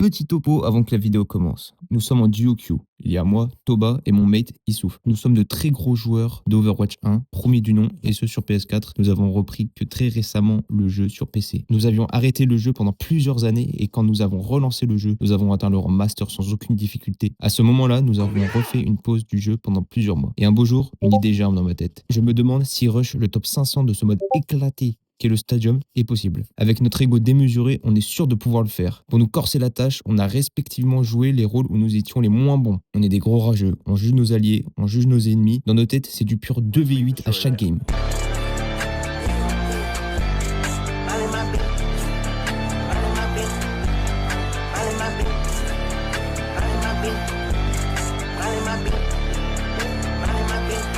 Petit topo avant que la vidéo commence. Nous sommes en duo queue. Il y a moi, Toba et mon mate Issouf. Nous sommes de très gros joueurs d'Overwatch 1, premier du nom, et ce sur PS4. Nous avons repris que très récemment le jeu sur PC. Nous avions arrêté le jeu pendant plusieurs années et quand nous avons relancé le jeu, nous avons atteint le rang master sans aucune difficulté. À ce moment-là, nous avons refait une pause du jeu pendant plusieurs mois. Et un beau jour, une idée germe dans ma tête. Je me demande si rush le top 500 de ce mode éclaté qu'est le Stadium est possible. Avec notre ego démesuré, on est sûr de pouvoir le faire. Pour nous corser la tâche, on a respectivement joué les rôles où nous étions les moins bons. On est des gros rageux, on juge nos alliés, on juge nos ennemis. Dans nos têtes, c'est du pur 2v8 à chaque game.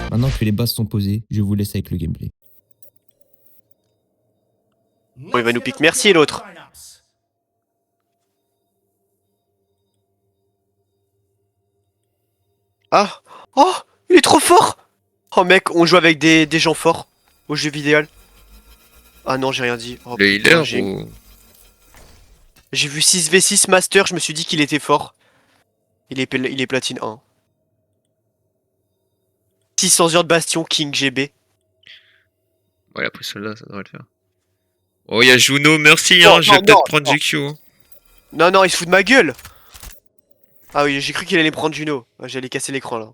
Maintenant que les bases sont posées, je vous laisse avec le gameplay. Bon, il va nous piquer merci l'autre. Ah. Oh, il est trop fort. Oh mec, on joue avec des gens forts au jeu vidéo. Ah non, j'ai rien dit. Oh, le putain, healer ou... J'ai vu 6v6 master, je me suis dit qu'il était fort. Il est platine 1. 600 heures de bastion, King GB. Ouais, après celle-là, ça devrait le faire. Oh, il y a Juno, merci, hein, je vais peut-être prendre GQ. Hein. Non, non, il se fout de ma gueule. Ah oui, j'ai cru qu'il allait prendre Juno. J'allais casser l'écran là.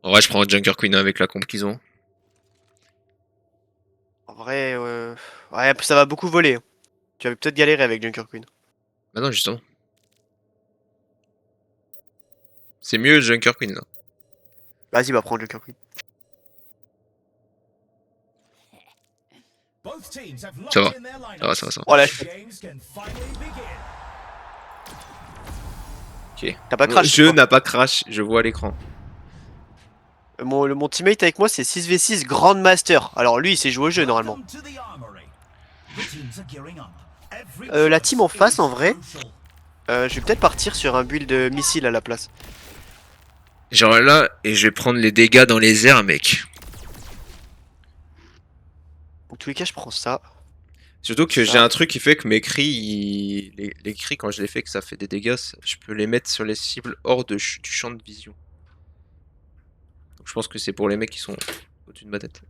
En vrai, je prends Junker Queen avec la comp qu'ils ont. En vrai, ouais, ça va beaucoup voler. Tu vas peut-être galérer avec Junker Queen. Bah non, justement. C'est mieux Junker Queen là. Vas-y, va prendre Junker Queen. Ça va. Ça va. Oh là, Ok. t'as pas crash. Je n'a pas crash, je vois l'écran. Mon teammate avec moi, c'est 6v6 Grandmaster. Alors lui, il sait jouer au jeu normalement. La team en face, en vrai, je vais peut-être partir sur un build missile à la place. Genre là, et je vais prendre les dégâts dans les airs, mec. Dans tous les cas, je prends ça. Surtout que j'ai un truc qui fait que mes cris, les cris quand je les fais que ça fait des dégâts, je peux les mettre sur les cibles hors du champ de vision. Donc je pense que c'est pour les mecs qui sont au-dessus de ma tête.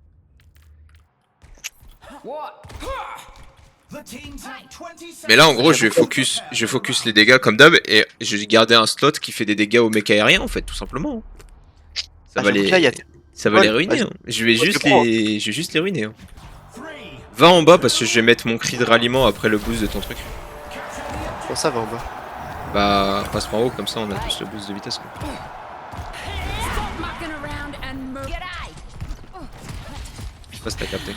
Mais là en gros je vais focus les dégâts comme d'hab et je vais garder un slot qui fait des dégâts aux mecs aériens en fait tout simplement. Ça va les ruiner. Hein. Je vais juste les ruiner. Hein. Va en bas parce que je vais mettre mon cri de ralliement après le boost de ton truc. Comment ça va en bas? Bah passe par haut comme ça on a plus le boost de vitesse. Quoi. Je sais pas si t'as capté.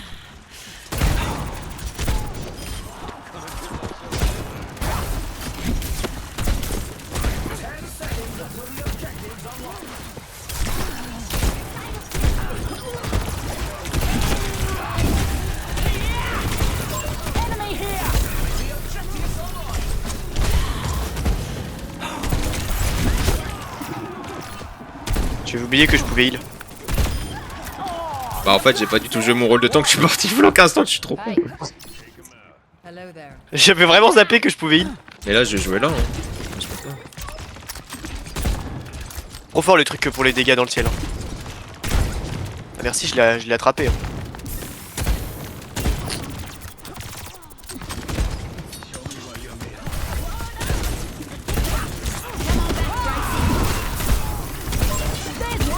J'avais oublié que je pouvais heal. Bah en fait j'ai pas du tout joué mon rôle de tank, je suis parti flank instant, je suis trop con. J'avais vraiment zappé que je pouvais heal. Et là je jouais là. Hein. Trop fort le truc que pour les dégâts dans le ciel. Hein. Ah, merci, je l'ai attrapé. Hein.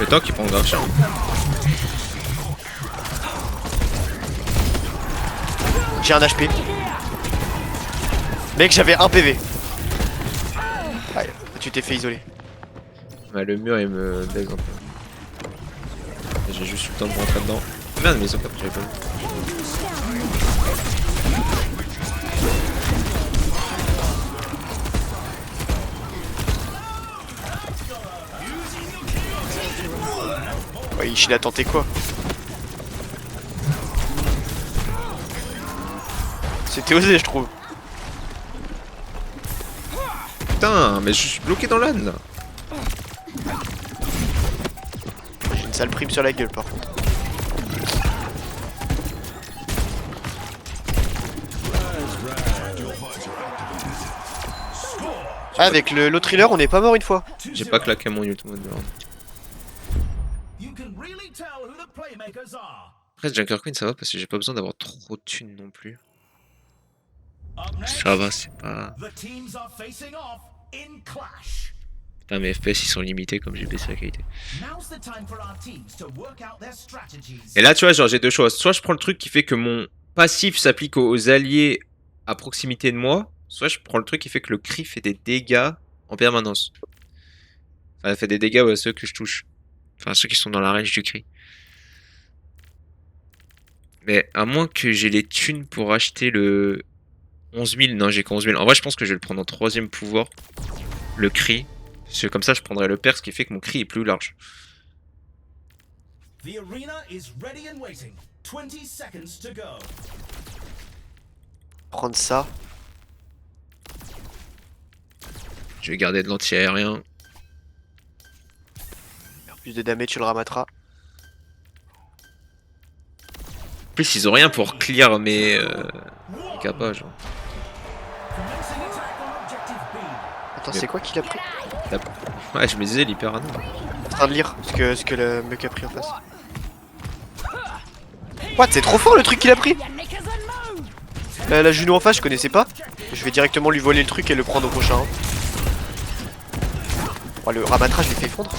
Le tank il prend grave cher. J'ai un HP. Mec, j'avais un PV. Allez, tu t'es fait isoler. Bah, le mur il me baise un peu. J'ai juste eu le temps de rentrer dedans. Merde mais ils ont capté, j'avais pas vu. Ouais, il a tenté quoi? C'était osé, je trouve. Putain, mais je suis bloqué dans l'âne là. J'ai une sale prime sur la gueule par contre. Ah, avec l'autre healer, on est pas mort une fois. J'ai pas claqué mon ult mode. Après, Junker Queen, ça va parce que j'ai pas besoin d'avoir trop de thunes non plus. Ça va, c'est pas. Putain, mes FPS ils sont limités comme j'ai baissé la qualité. Et là, tu vois, genre, j'ai deux choix. Soit je prends le truc qui fait que mon passif s'applique aux alliés à proximité de moi, soit je prends le truc qui fait que le cri fait des dégâts en permanence. Enfin, il fait des dégâts à ceux que je touche. Enfin, ceux qui sont dans la range du cri. Mais à moins que j'ai les thunes pour acheter le 11 000. Non, j'ai que 11 000. En vrai, je pense que je vais le prendre en troisième pouvoir. Le cri. Parce que comme ça, je prendrai le perk, ce qui fait que mon cri est plus large. Prendre ça. Je vais garder de l'anti-aérien. Plus de damage, tu le ramasseras. En plus, ils ont rien pour clear mes capages. Attends, c'est quoi qu'il a pris? Ouais, je me disais l'hyper Je suis en train de lire ce que le mec a pris en face. What, c'est trop fort le truc qu'il a pris! La Juno en face, je connaissais pas. Je vais directement lui voler le truc et le prendre au prochain. Oh, le Ramatra, je l'ai fait fondre.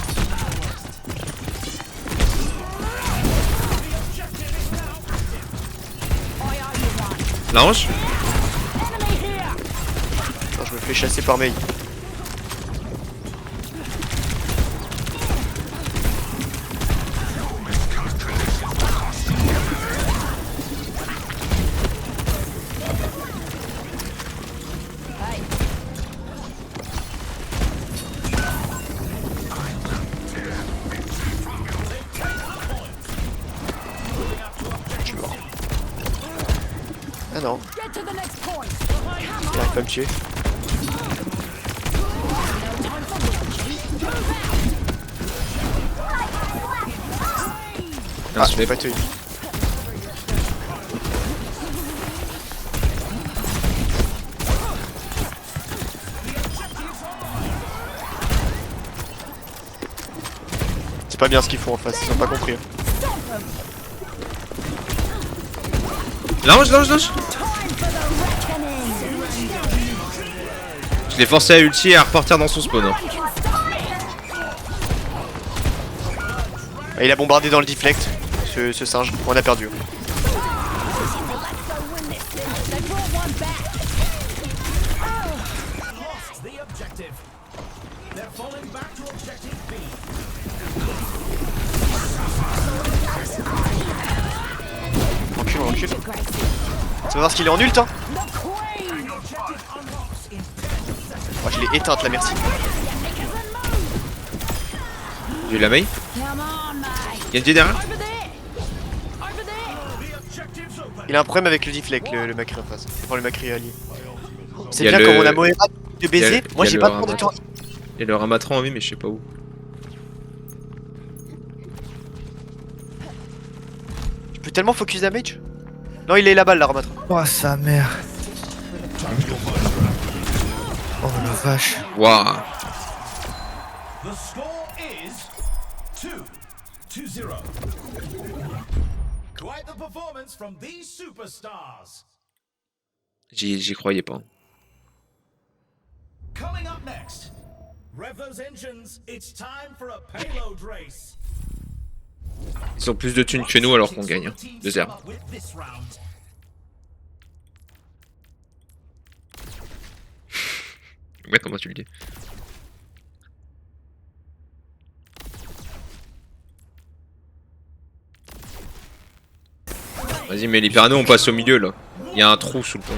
L'arrange? Je me fais chasser par Mei. Ah non. Il arrive pas à me tuer. Ah, je l'ai pas tué. C'est pas bien ce qu'ils font en face, ils ont pas compris. Lance. Je l'ai forcé à ulti et à repartir dans son spawn. Il a bombardé dans le deflect, ce singe. On a perdu. Recule. Tu vas voir ce qu'il est en ult, hein. Oh, je l'ai éteinte, la merci. J'ai eu la main. Genji derrière. Il a un problème avec le deflect, le Macri en face. Enfin, le Macri allié. C'est Il y a bien le- comme on a Moira de baiser. Moi, j'ai pas de temps. Il y a le Ramatran en vie, mais je sais pas où. Je peux tellement focus damage. Non, il est là-bas, le Ramatran. Oh sa mère. Oh la vache. Waouh. The score is 2-0. Quite the performance from these superstars. J'y croyais pas. Coming up next, rev those engines. It's time for a payload race. Ils ont plus de thunes que nous alors qu'on gagne. 2-0. Ouais, comment tu le dis? Vas-y, mais les Pyrano on passe au milieu là. Il y a un trou sous le pont.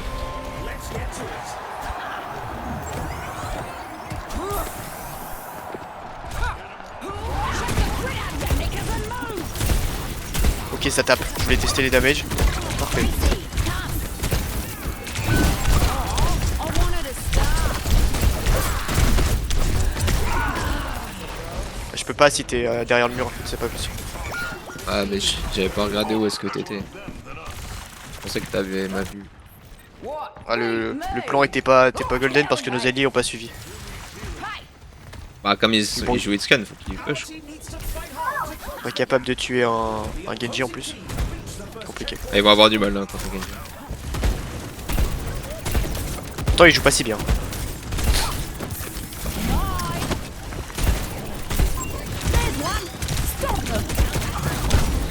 Ok, ça tape. Je voulais tester les damages. Parfait. Je peux pas si t'es derrière le mur, c'est pas possible. Ah, mais j'avais pas regardé où est-ce que t'étais. Je pensais que t'avais ma vue. Ah, le plan était pas golden parce que nos alliés ont pas suivi. Bah, comme il joue Hitscan, faut qu'il push. On est capable de tuer un Genji en plus. Compliqué. Ah, ils vont avoir du mal là contre Genji. Pourtant, il joue pas si bien.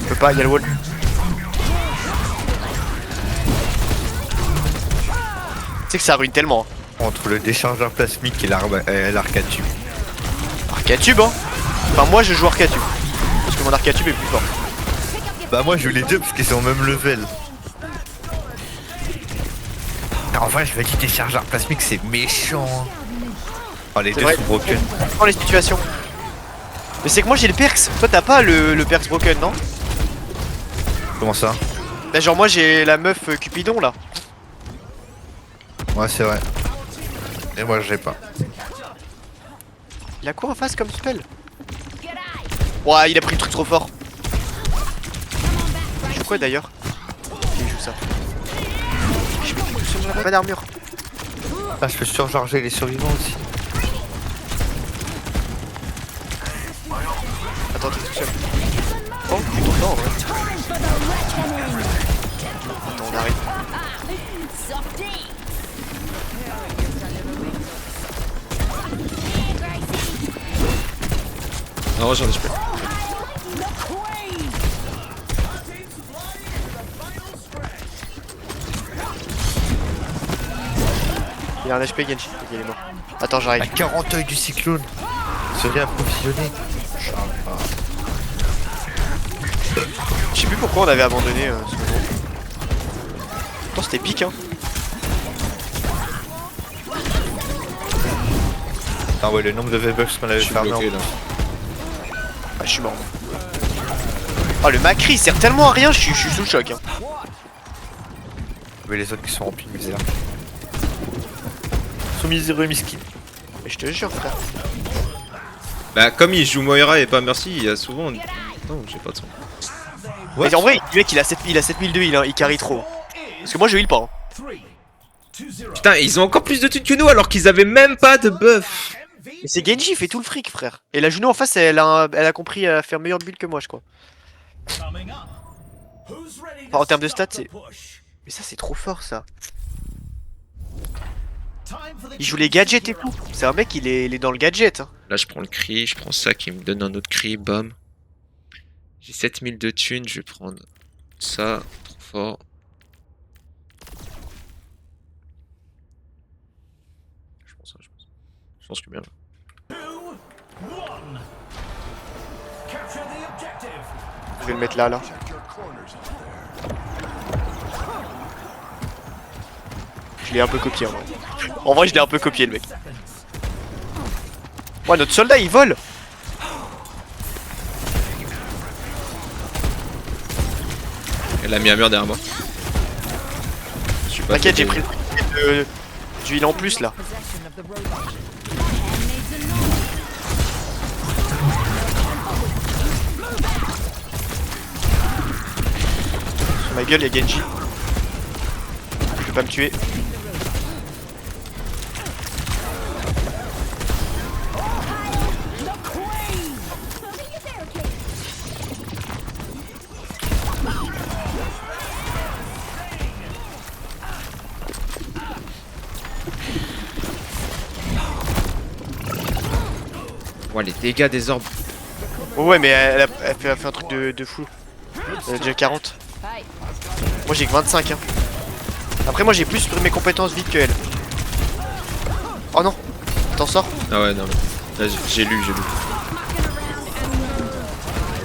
On peut pas, il y a le wall. Tu sais que ça ruine tellement. Entre le déchargeur plasmique et l'arcatube. Arcatube, hein. Enfin, moi je joue Arcatube. Parce que mon Arcatube est plus fort. Bah moi je joue les deux parce qu'ils sont au même level. En vrai je vais quitter déchargeur plasmique, c'est méchant. Oh les C'est deux vrai. sont broken. Prends les situations. Mais c'est que moi j'ai le perks. Toi t'as pas le perks broken, non? Comment ça? Bah genre moi j'ai la meuf Cupidon là. Ouais c'est vrai. Et moi j'ai pas. Il a quoi en face comme spell? Ouais, il a pris le truc trop fort. Il joue quoi d'ailleurs? Il joue ça. Je vais tout seul, j'ai pas d'armure. Ah je peux surcharger les survivants aussi. Attends, t'es tout seul. Oh, plutôt fort en vrai. Attends, on arrive. Non, j'en ai HP. Il a un HP Genji, ok, il est mort. Attends, j'arrive. À 40 œils du cyclone. Se réapprovisionner. Je sais plus pourquoi on avait abandonné ce moment. Pourtant c'était pique hein. Ah ouais le nombre de V-Bucks qu'on avait Je suis fermé. bloqué là. Ah, je suis mort. Oh le Macri il sert tellement à rien, je suis sous le choc hein. Mais les autres qui sont remplis de misère. Ils sont miséreux et misquins. Mais je te jure frère. Bah, comme il joue Moira et pas Mercy, il y a souvent. Non, j'ai pas de son. Mais en vrai, le mec il a 7000 de heal hein, il carry trop. Parce que moi je heal pas hein. Putain, ils ont encore plus de thunes que nous alors qu'ils avaient même pas de buff. Mais c'est Genji, il fait tout le fric frère. Et la Juno en face elle a compris à faire meilleur build que moi je crois. Enfin, en termes de stats c'est... Mais ça c'est trop fort ça. Il joue les gadgets et tout. C'est un mec il est dans le gadget hein. Là, je prends le cri, je prends ça qui me donne un autre cri, bam. J'ai 7000 de thunes, je vais prendre ça, trop fort. Je pense ça, je pense. Je pense que bien là. Je vais le mettre là. Je l'ai un peu copié en vrai. En vrai je l'ai un peu copié le mec. Ouais notre soldat il vole. Elle a mis un mur derrière moi. Je suis pas T'inquiète j'ai trop- pris du heal en plus là. Sur ma gueule y'a Genji. Je peux pas me tuer. Ouais, les dégâts des orbes. Oh ouais mais elle a fait un truc de fou. Elle a déjà 40. Moi j'ai que 25 hein. Après moi j'ai plus mes compétences vite que elle. Oh non. T'en sors? Ah ouais, non, mais. Là, j'ai lu.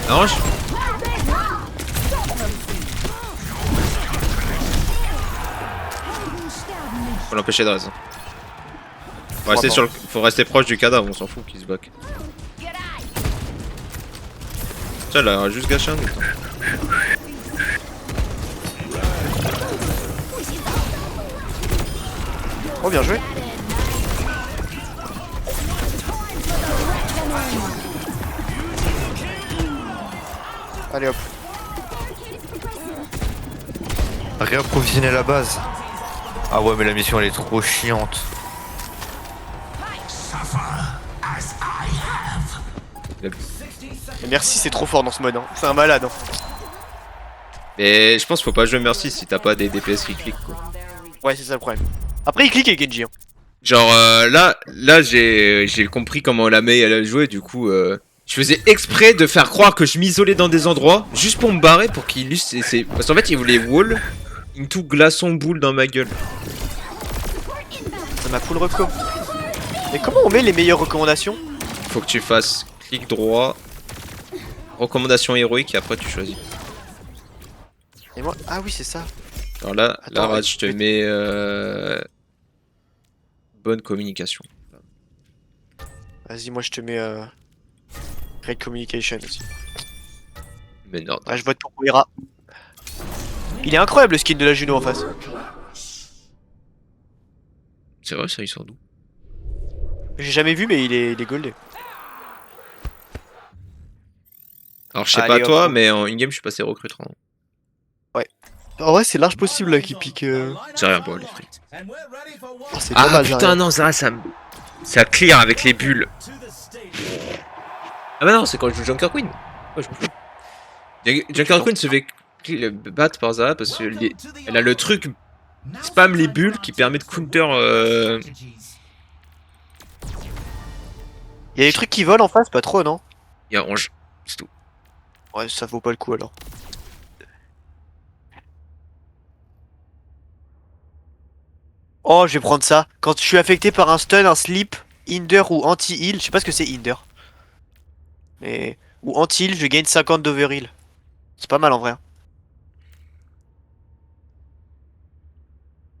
Arrange. Faut l'empêcher de raison. Faut rester proche du cadavre, on s'en fout qu'il se back. Tiens, elle a juste gâché un autre. Oh bien joué. Allez hop. Réapprovisionner la base. Ah ouais mais la mission elle est trop chiante. Et merci, c'est trop fort dans ce mode, hein. C'est un malade. Hein. Mais je pense qu'il faut pas jouer Mercy si t'as pas des DPS qui cliquent quoi. Ouais, c'est ça le problème. Après, il clique avec Genji. Hein. Genre là j'ai compris comment la Mei elle jouait, du coup je faisais exprès de faire croire que je m'isolais dans des endroits juste pour me barrer pour qu'il use parce qu'en fait il voulait wall into glaçon boule dans ma gueule. Ça m'a full reco. Mais comment on met les meilleures recommandations? Faut que tu fasses clic droit, recommandation héroïque et après tu choisis. Et moi, ah oui c'est ça. Alors là, Attends, là je te mets bonne communication. Vas-y, moi je te mets Great Communication aussi. Mais non. Ah, je vote pour Moira. Il est incroyable le skin de la Juno en face. C'est vrai ça, il sort d'où? J'ai jamais vu, mais il est goldé. Alors je sais Allez, pas toi, hop. mais en in-game je suis passé recruteur. En vrai, c'est large possible là qu'il pique. C'est rien pour les frites. And we're ready for one Oh, c'est pas Ah mal, putain j'arrive. non, ça clear avec les bulles. to the stage. Ah bah non, c'est quand je joue Junker Queen. Ouais, je me fous. Junker Queen se fait battre par Zara parce que elle a le truc spam les bulles qui permet de counter. Il y a des trucs qui volent en face, pas trop, non? Il y a Ange, c'est tout. Ouais, ça vaut pas le coup alors. Oh, je vais prendre ça. Quand je suis affecté par un stun, un slip, hinder ou anti-heal, je sais pas ce que c'est hinder. Mais... Ou anti-heal, je gagne 50 d'overheal. C'est pas mal en vrai.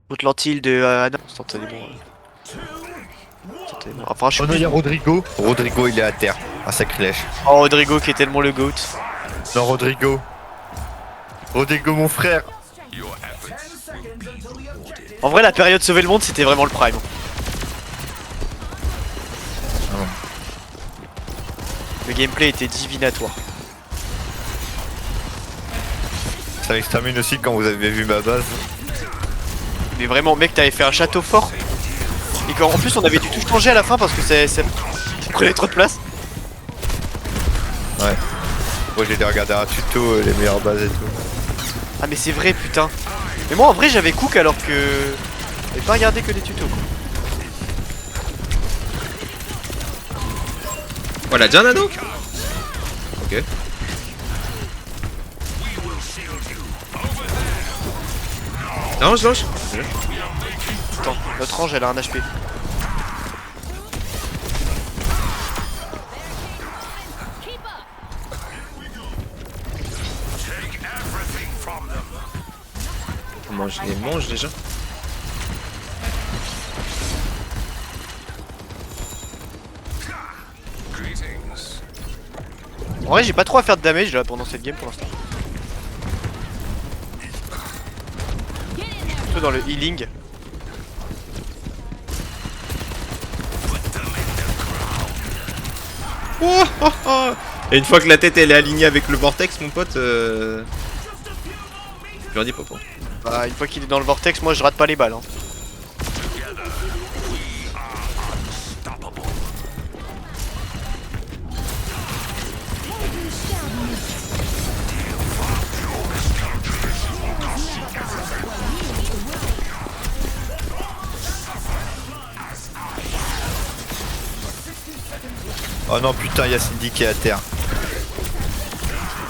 Contre l'anti-heal de Anna. Instantanément. Instantanément. Enfin, je Oh non, il y suis... a Rodrigo. Rodrigo, il est à terre. Un sacrilège. Oh, Rodrigo qui est tellement le GOAT. Non, Rodrigo. Rodrigo, mon frère. En vrai, la période sauver le monde, c'était vraiment le prime. Le gameplay était divinatoire. Ça m'extermine aussi quand vous avez vu ma base. Mais vraiment, mec, t'avais fait un château fort. Et qu'en plus, on avait dû tout changer à la fin parce que ça prenait trop de place. Ouais. Moi j'ai dû regarder un tuto, les meilleures bases et tout. Ah, mais c'est vrai, putain. Mais moi, en vrai, j'avais Cook alors que... J'avais pas regardé que des tutos, quoi. Voilà, déjà un anneau. Ok. Lance. Attends, notre ange, elle a un HP. Comment je les mange déjà? En vrai, j'ai pas trop à faire de damage là pendant cette game pour l'instant. Plutôt dans le healing. Et une fois que la tête elle est alignée avec le vortex, mon pote, je leur dis pas pour. Bah, une fois qu'il est dans le vortex, moi je rate pas les balles. Hein. Oh non, putain, il y a Cindy qui est à terre.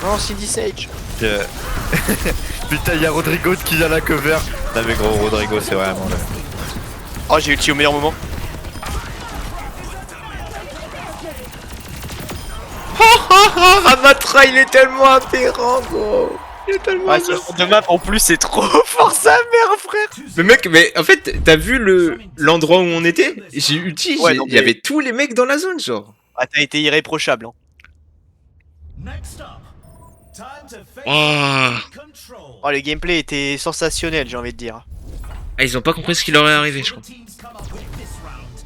Non, Cindy Sage. Je- Putain, il y a Rodrigo qui a la cover. Non mais gros, Rodrigo, c'est vraiment le... Oh, j'ai ulti au meilleur moment. Ramatra il est tellement aberrant gros. Il est tellement Ah, ce genre de map en plus, c'est trop fort sa mère, frère. Mais mec, mais en fait, t'as vu l'endroit où on était? J'ai ulti, Ouais, non, il y avait tous les mecs dans la zone genre. Ah, t'as été irréprochable. Hein. Next up, time to face Ah, control. Oh, le gameplay était sensationnel, j'ai envie de dire. ah, ils ont pas compris ce qui leur est arrivé, je crois. Teams come up with this round.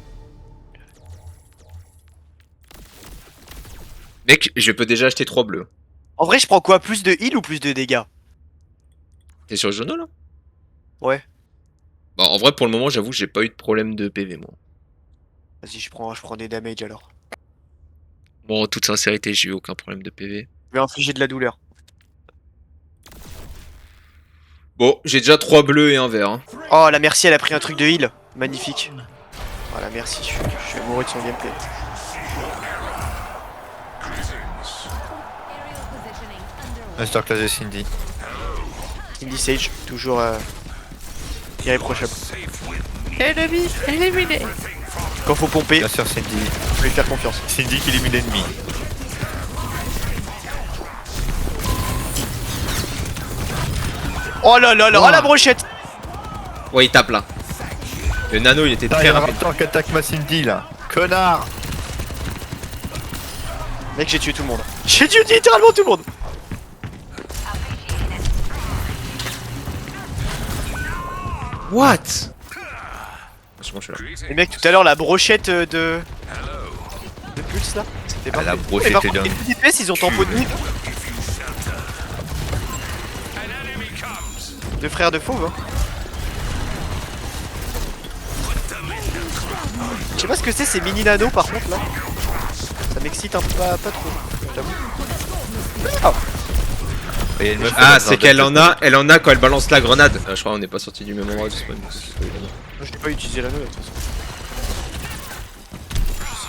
Mec, je peux déjà acheter 3 bleus. En vrai, je prends quoi? Plus de heal ou plus de dégâts? T'es sur le Jono là? Ouais. Bah, en vrai, pour le moment, j'avoue, j'ai pas eu de problème de PV moi. Vas-y, je prends des damage alors. Bon, en toute sincérité, j'ai eu aucun problème de PV. Je vais infliger de la douleur. Bon, j'ai déjà 3 bleus et un vert. Hein. Oh, la Mercy, elle a pris un truc de heal. Magnifique. Voilà, merci, je suis amoureux de son gameplay. Masterclass de Cindy. Cindy Sage, toujours irréprochable. Quand faut pomper, Bien sûr, Cindy. faut lui faire confiance. Cindy qui élimine l'ennemi. Oh là là là, oh la brochette. Ouais, il tape là. Le nano, il était Putain, très y'a un rapide. raptor qui attaque ma Cindy là. Connard. Mec, j'ai tué tout le monde. J'ai tué littéralement tout le monde. What? Je suis là. Et mec, tout à l'heure, la brochette de Pulse là, c'était Ah, la parfait. brochette Et par est contre, dingue. les DPS, ils ont tempo de nuit. Deux frères de fauve, hein. Je sais pas ce que c'est ces mini nanos par contre là. Ça m'excite un peu pas trop, j'avoue. Et une meuf, Ah, elle c'est qu'elle en a, quand elle balance la grenade. Je crois qu'on n'est pas sorti du même endroit du spawn. Moi, je n'ai pas utilisé l'anneau de toute façon.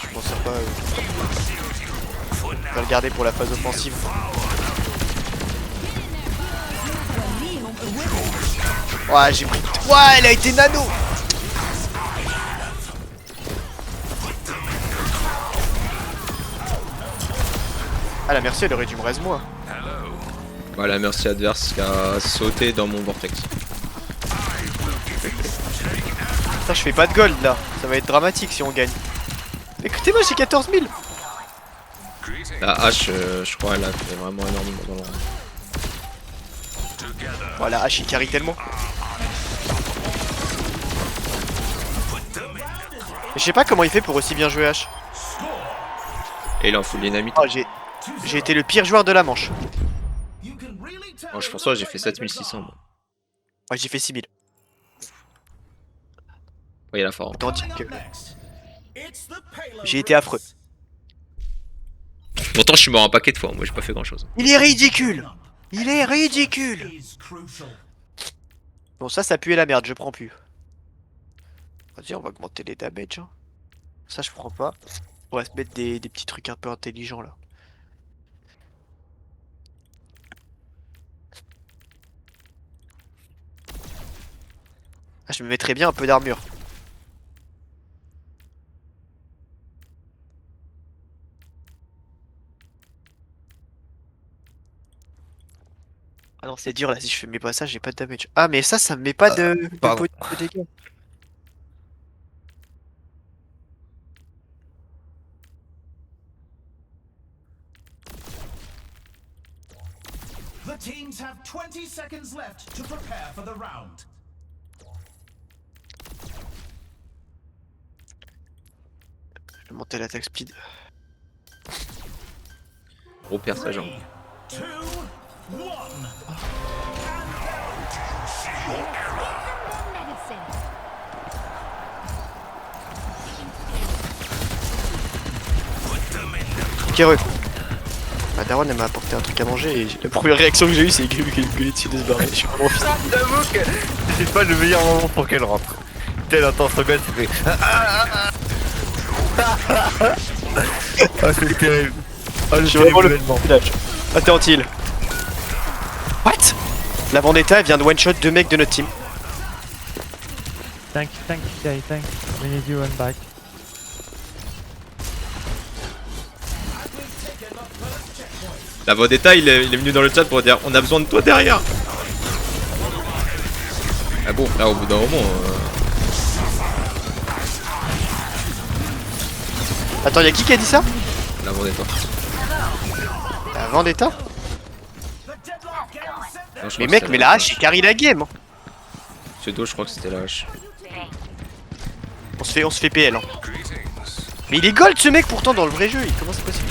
Je m'en sers pas. On va le garder pour la phase offensive. Ouais, j'ai pris. Ouais, elle a été nano. Ah, la merci, elle aurait dû me raise moi. Voilà, merci adverse qui a sauté dans mon vortex. Putain, je fais pas de gold là. Ça va être dramatique si on gagne. Écoutez-moi, j'ai 14 000. La hache, je crois, elle a fait vraiment énormément dans le round. Voilà, H il carry tellement. Mais je sais pas comment il fait pour aussi bien jouer H. Et il en fout dynamite. Oh, j'ai été le pire joueur de la manche. Moi, je pense que j'ai fait 7600. Moi. Ouais, j'ai fait 6000. Ouais, il a fort. Autant dire que j'ai été affreux. Pourtant, je suis mort un paquet de fois. Moi, j'ai pas fait grand chose. Il est ridicule. Il est ridicule. Bon, ça pue la merde, je prends plus. Vas-y, on va augmenter les damage. Hein. Ça, je prends pas. On va se mettre des petits trucs un peu intelligents là. Ah, je me mettrais bien un peu d'armure. Ah non, c'est dur là, si je fais mes passages, j'ai pas de damage. Ah, mais ça me met pas de pardon. de dégâts. The teams have 20 seconds left to prepare for the round. Je vais monter l'attaque speed. Gros perçage. 2, 1. Ok, heureux. Ma daronne elle m'a apporté un truc à manger et la première réaction que j'ai eue c'est que gueuler dessus de se barrer. Je suis vraiment fils. J'avoue que c'est pas le meilleur moment pour qu'elle rentre. Tel entend son goal, c'est fait. Ah, c'est terrible. Ah, Je le suis vraiment le événement. village. Ah, t'es anti-heal. What? La Vendetta elle vient de one-shot deux mecs de notre team. Tank, guy, tank. We need you on back. La Vendetta, il est venu dans le chat pour dire on a besoin de toi derrière. Ah bon, là au bout d'un moment. Attends, y'a qui a dit ça? La Vendetta. La Vendetta? Non, je crois Mais que mec, c'était mais la hache il carry la game. Pseudo, je crois que c'était la hache. On se fait PL. Hein. Mais il est gold ce mec pourtant dans le vrai jeu. Comment c'est possible?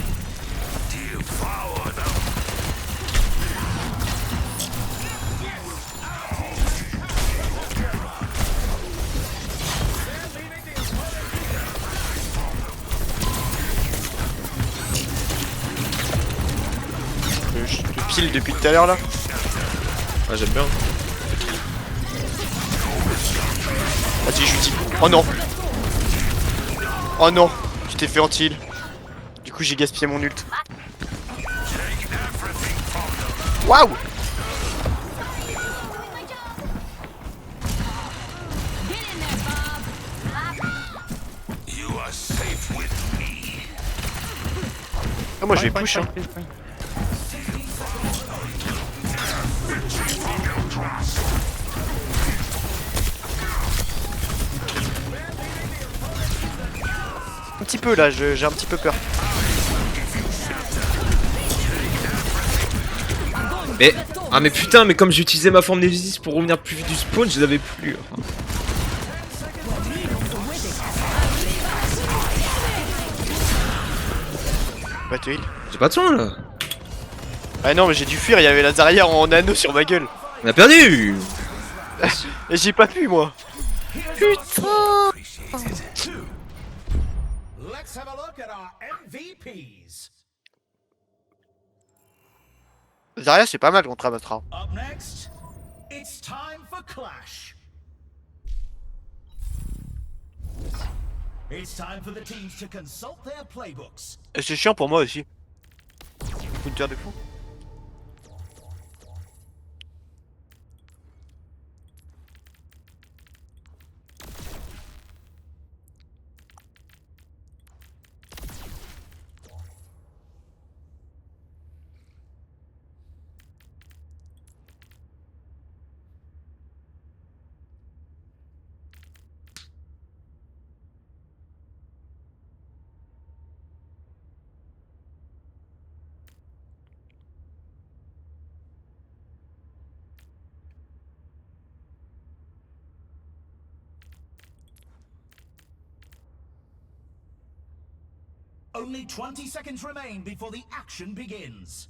pile depuis tout à l'heure là. Ah, j'aime bien. Vas-y, je lui dis. Oh non. Oh non. Tu t'es fait anti-heal. Du coup, j'ai gaspillé mon ult. Waouh. Ah, moi je vais push hein. Un petit peu là, j'ai un petit peu peur. Mais. Ah, mais putain, mais comme j'utilisais ma forme Nemesis pour revenir plus vite du spawn, je l'avais plus. Bah te heal. J'ai pas de soin là. Ah non mais j'ai dû fuir, il y avait la Zarya en anneau sur ma gueule. On a perdu. Et j'ai pas pu moi. Putain. Let's have a look at our MVPs. Zarya c'est pas mal contre Abatra. Up next, it's time for Clash. It's time for the teams to consult their playbooks. Et c'est chiant pour moi aussi. Counter de fou. Only 20 seconds remain before the action begins.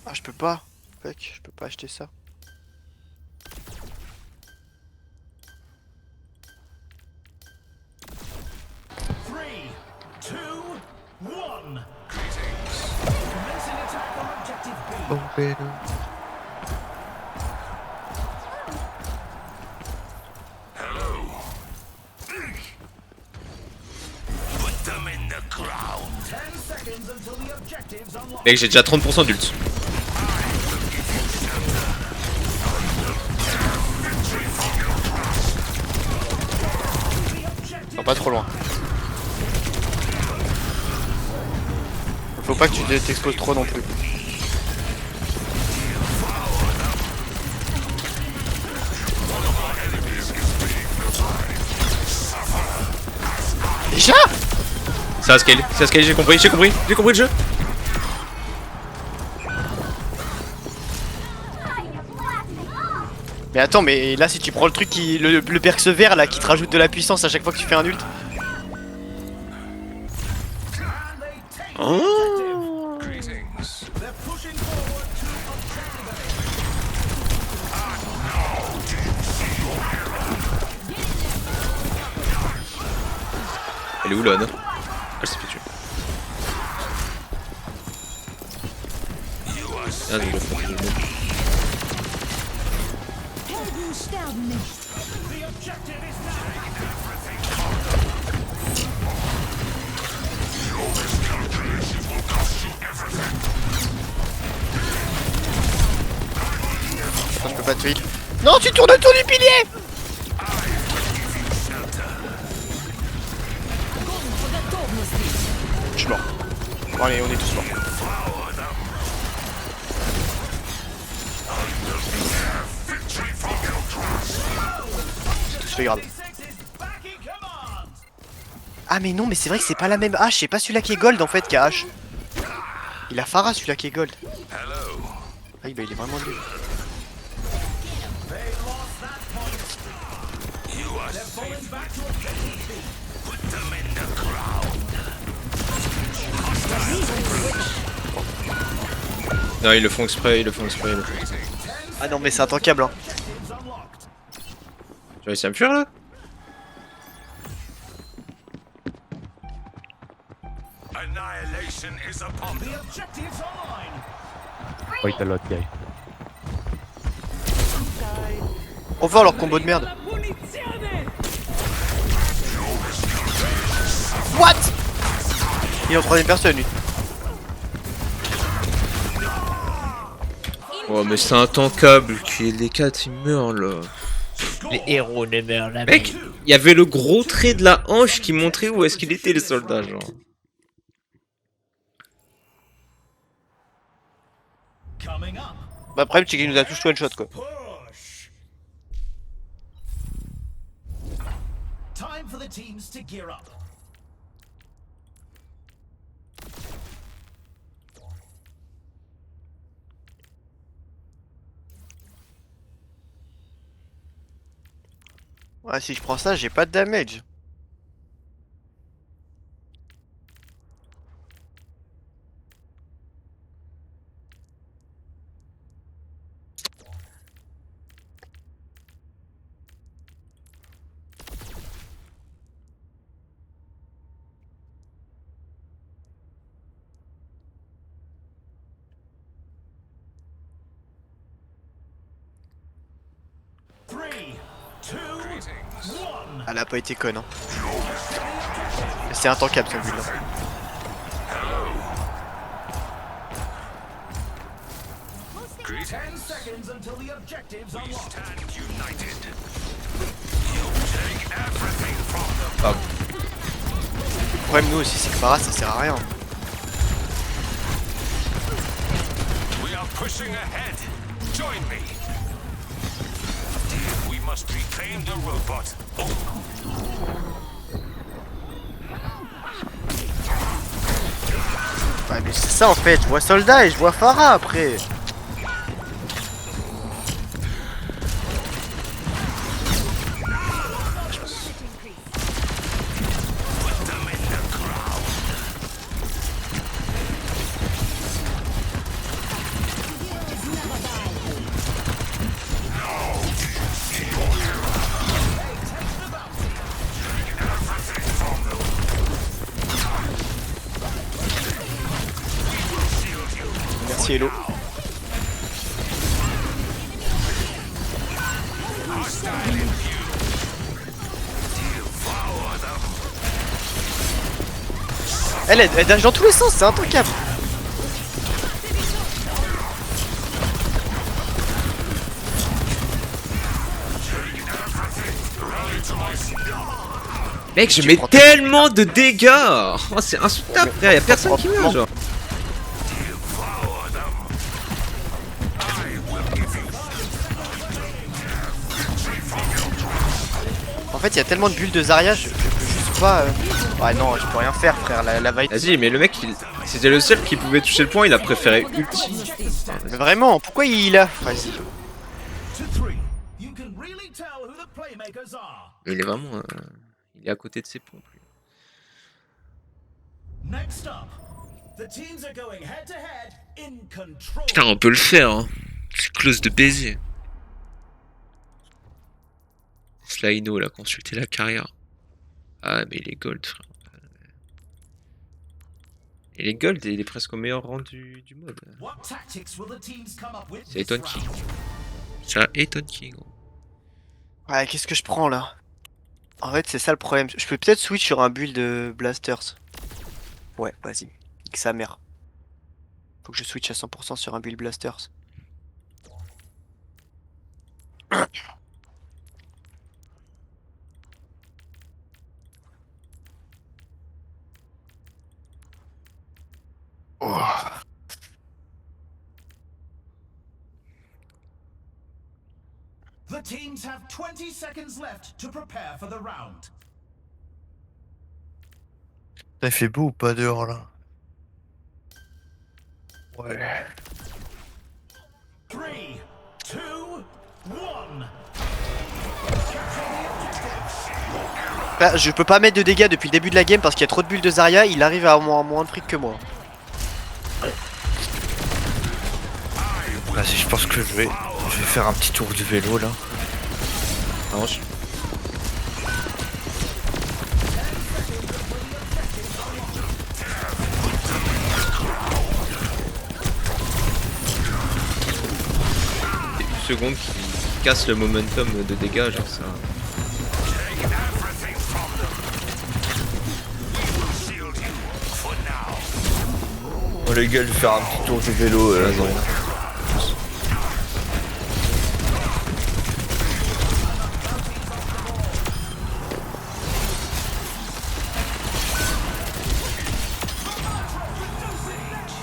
Ah je peux pas. Fuck, je peux pas acheter ça. Three, two, one. Commencing attack on objective B. Open. Mec, j'ai déjà 30% d'ult. Non, pas trop loin. Faut pas que tu t'exposes trop non plus. Déjà? Ça a scale, j'ai compris le jeu. Mais attends, mais là si tu prends le truc qui. Le perx vert là qui te rajoute de la puissance à chaque fois que tu fais un ult. Oh. Elle est où l'on? Elle s'est fait tuer. Ah, je Attends, je peux pas te heal. Non, tu tournes autour du pilier! Je suis mort. Bon, allez, on est tous morts. C'est tous fait grave. Ah mais non, mais c'est vrai que c'est pas la même hache, c'est pas celui-là qui est gold en fait qui a hache. Il a Pharah celui-là qui est gold. Ah bah il est vraiment nul. Non, ils le font exprès, Ah non mais c'est intankable hein. Tu réussi à me fuir là? Annihilation is upon the objectives online. Quite a lot, guy. On va leur combo de merde. What? Il est en troisième personne lui. Oh mais c'est intankable que les 4 ils meurent là. Les héros ne meurent jamais. Mec, il y avait le gros trait de la hanche qui montrait où est-ce qu'il était le soldat genre. Coming up. Bah après le chicken nous a tous one shot quoi. Push. Time for the teams to gear up. Ouais, si je prends ça, j'ai pas de damage. Elle a pas été conne hein. C'est intankable son build là. Le problème nous aussi c'est que Pharah ça sert à rien. We are pushing ahead. Join me. We must reclaim the robot. Ouais mais c'est ça en fait, je vois soldat et je vois Pharah après. Merci Hello. Elle dash dans tous les sens, c'est intankable. Mec, je mets tellement de dégâts. Oh, c'est insoutenable frère, y'a personne qui meurt genre. En fait, il y a tellement de bulles de Zarya, je peux juste pas. Ouais, non, je peux rien faire, frère. La vaille. Vas-y, mais le mec, c'était le seul qui pouvait toucher le point, il a préféré ulti. Mais vraiment, pourquoi il a. Vas-y. Il est vraiment. Il est à côté de ses pompes. Lui. Putain, on peut le faire, hein. C'est close de baiser. Slyno, il a consulté la carrière. Ah, mais il est gold, frère. Il est gold et il est presque au meilleur rang du mode. C'est Eton King. C'est Eton King, gros. Ouais, qu'est-ce que je prends là? En fait, c'est ça le problème. Je peux peut-être switch sur un build de Blasters. Ouais, vas-y. Nique sa mère. Faut que je switch à 100% sur un build Blasters. Oh. The teams have 20 seconds left to prepare for the round. Il fait beau ou pas dehors là? Ouais. 3, 2, 1. Bah, je peux pas mettre de dégâts depuis le début de la game parce qu'il y a trop de bulles de Zarya, il arrive à moins de fric que moi. Vas-y, je pense que je vais faire un petit tour du vélo là. Non, secondes qui cassent le momentum de dégâts, genre ça. Oh les gars, je vais faire un petit tour du vélo là.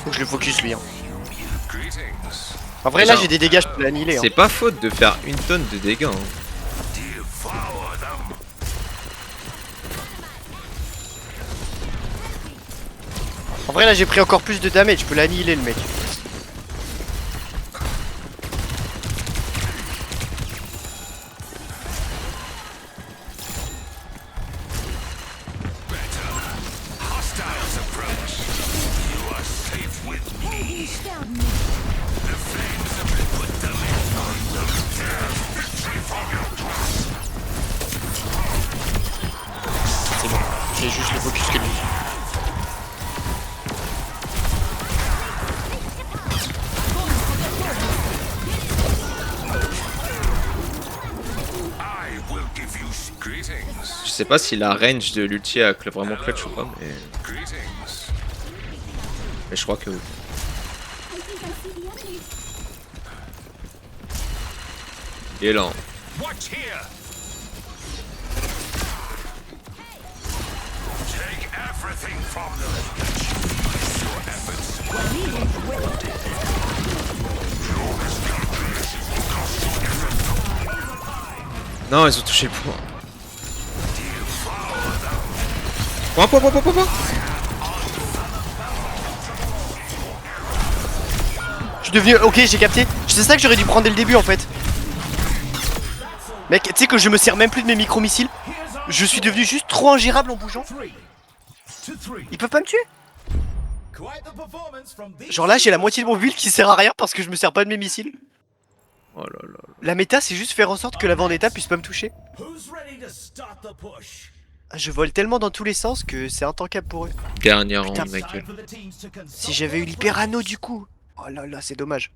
Faut que je le focus lui. Hein. En vrai, là j'ai des dégâts, je peux l'annihiler. Hein. C'est pas faute de faire une tonne de dégâts. Hein. En vrai, là j'ai pris encore plus de damage, je peux l'annihiler le mec. C'est bon, j'ai juste le focus que lui. Je sais pas si la range de l'ulti a vraiment clutch ou pas, mais je crois que oui. Il est là. Hein. Non, ils ont touché le point. Point. Je suis devenu... Ok, j'ai capté. C'est ça que j'aurais dû prendre dès le début en fait. Mec, tu sais que je me sers même plus de mes micro-missiles. Je suis devenu juste trop ingérable en bougeant. Ils peuvent pas me tuer. Genre là, j'ai la moitié de mon build qui sert à rien parce que je me sers pas de mes missiles. Oh là là. La méta, c'est juste faire en sorte que la Vendetta puisse pas me toucher. Je vole tellement dans tous les sens que c'est intankable pour eux. Dernier Putain, round, ma gueule. Si j'avais eu l'hyper-anneau du coup. Oh là là, c'est dommage.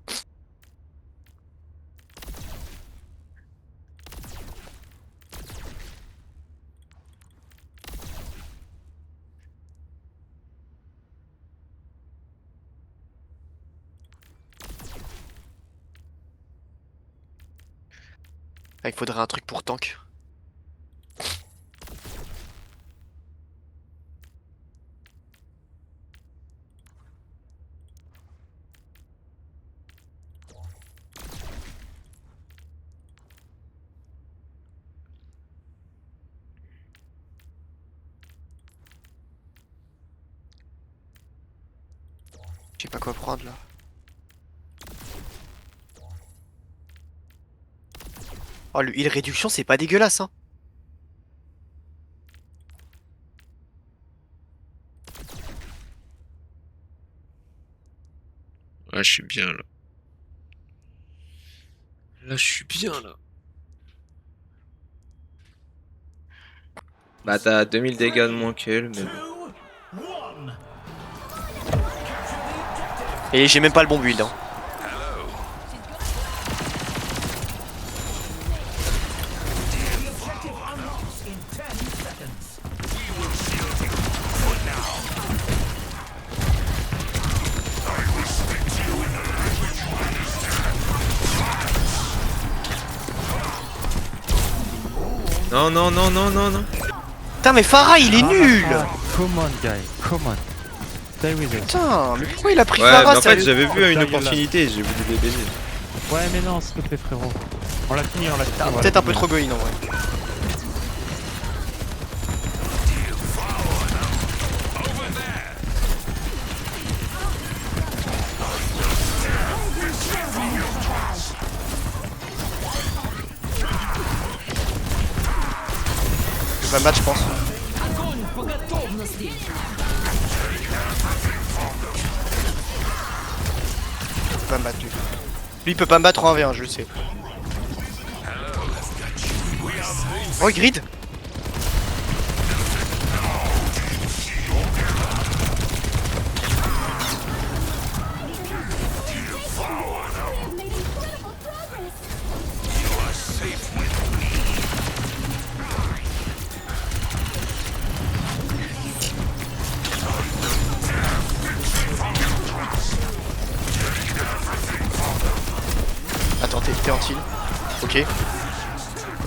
Ah, il faudrait un truc pour tank. Je sais pas quoi prendre là. Oh, le heal réduction, c'est pas dégueulasse, hein. Ouais, je suis bien là. Là, je suis bien là. Bah, t'as 2000 dégâts de moins qu'elle, mais bon. Et j'ai même pas le bon build, hein. Non. Putain, mais Pharah, il est nul! Come on, guy, come on. Stay with it. Putain, mais pourquoi il a pris Ouais, Pharah, mais en fait, sérieux? j'avais vu une Ta gueule, là. opportunité, j'ai voulu les baiser. Ouais, mais non, s'il te plaît, frérot. On l'a fini, on l'a fini. Peut-être un peu trop goïne en vrai. Je vais me battre, je pense. Je peux pas me battre lui. Lui il peut pas me battre en 1v1, je le sais. Oh, il grid.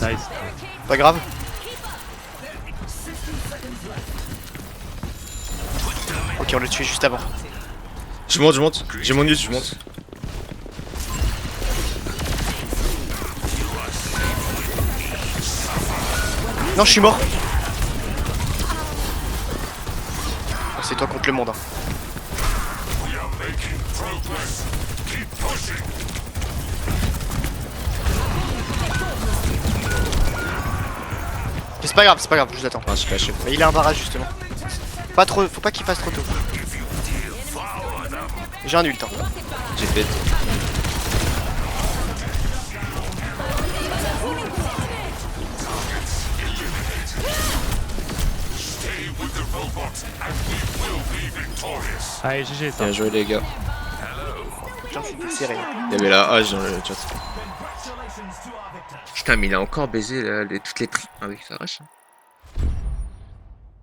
Nice. Pas grave. Ok, on l'a tué juste avant. Je monte. J'ai mon ult, je monte. Non, je suis mort. Oh, c'est toi contre le monde. Hein. Mais c'est pas grave, je vous attends. Ah, je suis caché. Mais il a un barrage justement. Pas trop, faut pas qu'il fasse trop tôt. J'ai un ult. Hein. J'ai fait. Allez, GG ça. Bien joué les gars. Putain, c'était serré. Il y avait la hache dans le chat. Putain, mais il a encore baisé toutes les prix avec sa hache.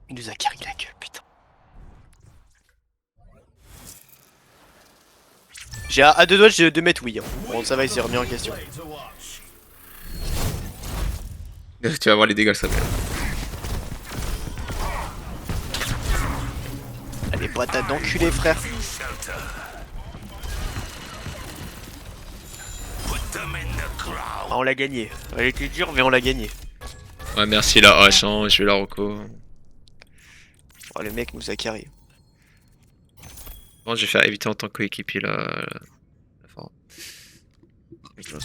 Il nous a carré la gueule, putain. J'ai à deux doigts de mettre oui. Hein. Bon, ça va, il s'est remis en question. Tu vas voir les dégâts que ça fait. Allez, patate d'enculé, frère. Ah, on l'a gagné. Elle était dure, mais on l'a gagné. Ouais, merci la hache, hein, je vais la reco. Oh, le mec nous a carré. Bon, je vais faire éviter en tant que coéquipier là.